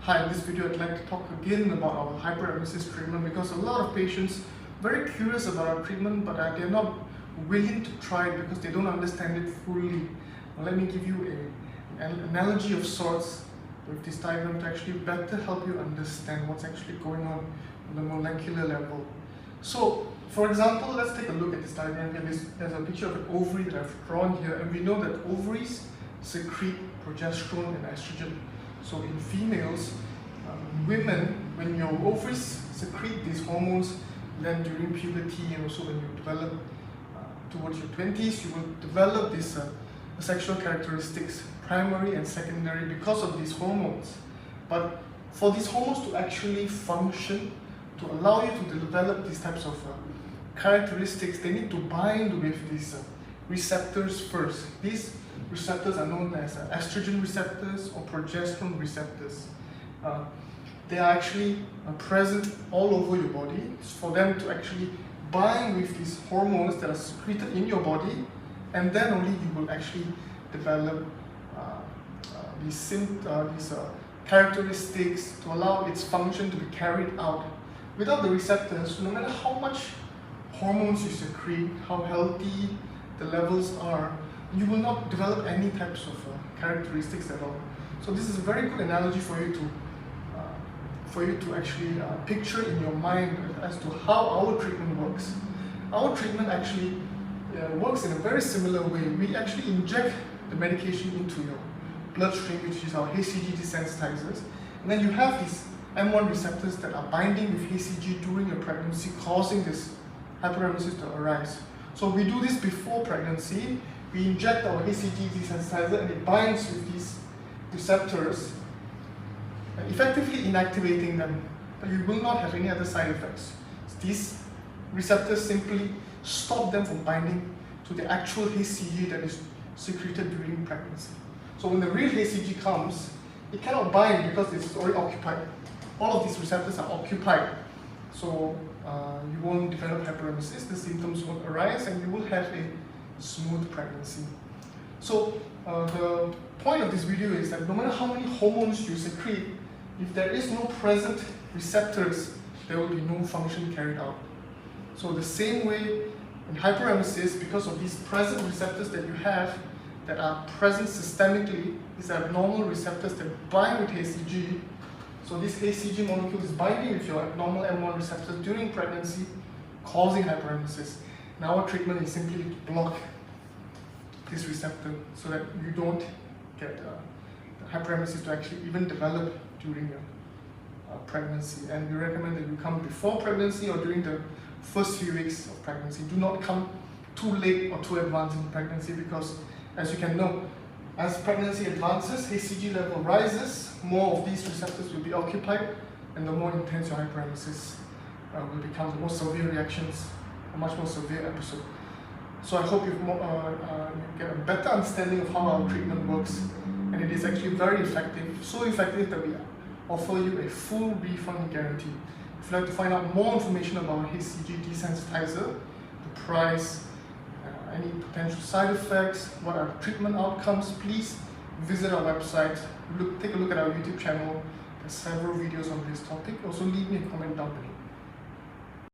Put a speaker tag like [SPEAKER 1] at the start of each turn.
[SPEAKER 1] Hi, in this video I'd like to talk again about our hyperemesis treatment because a lot of patients are very curious about our treatment, but they're not willing to try it because they don't understand it fully. Now, let me give you an analogy of sorts with this diagram to actually better help you understand what's actually going on the molecular level. So, for example, let's take a look at this diagram here. There's a picture of an ovary that I've drawn here, and we know that ovaries secrete progesterone and estrogen. So in females, women, when your ovaries secrete these hormones, then during puberty and also when you develop towards your 20s, you will develop these sexual characteristics, primary and secondary, because of these hormones. But for these hormones to actually function, to allow you to develop these types of characteristics, they need to bind with these receptors first. These receptors are known as estrogen receptors or progesterone receptors. They are actually present all over your body. It's for them to actually bind with these hormones that are secreted in your body, and then only you will actually develop these characteristics to allow its function to be carried out. Without the receptors, no matter how much hormones you secrete, how healthy the levels are, you will not develop any types of characteristics at all. So this is a very good analogy for you to actually picture in your mind as to how our treatment works. Our treatment actually works in a very similar way. We actually inject the medication into your bloodstream, which is our HCG-Desensitizers, and then you have these M1 receptors that are binding with HCG during your pregnancy, causing this hyperemesis to arise. So we do this before pregnancy. We inject our HCG-Desensitizer and it binds with these receptors, effectively inactivating them, but you will not have any other side effects. These receptors simply stop them from binding to the actual HCG that is secreted during pregnancy. So when the real HCG comes, it cannot bind because it's already occupied. All of these receptors are occupied. So you won't develop hyperemesis, the symptoms won't arise, and you will have a smooth pregnancy. So the point of this video is that no matter how many hormones you secrete, if there is no present receptors, there will be no function carried out. So the same way in hyperemesis, because of these present receptors that you have that are present systemically, these abnormal receptors that bind with HCG. So this HCG molecule is binding with your abnormal M1 receptors during pregnancy, causing hyperemesis. Now our treatment is simply to block this receptor so that you don't get the hyperemesis to actually even develop during your pregnancy. And we recommend that you come before pregnancy or during the first few weeks of pregnancy. Do not come too late or too advanced in pregnancy, because as you can know, as pregnancy advances, HCG level rises, more of these receptors will be occupied, and the more intense your hyperemesis will become, the more severe reactions, a much more severe episode. So I hope you get a better understanding of how our treatment works, and it is actually very effective, so effective that we offer you a full refund guarantee. If you'd like to find out more information about HCG-Desensitizer, the price, any potential side effects, what are treatment outcomes, please visit our website, take a look at our YouTube channel. There's several videos on this topic. Also leave me a comment down below.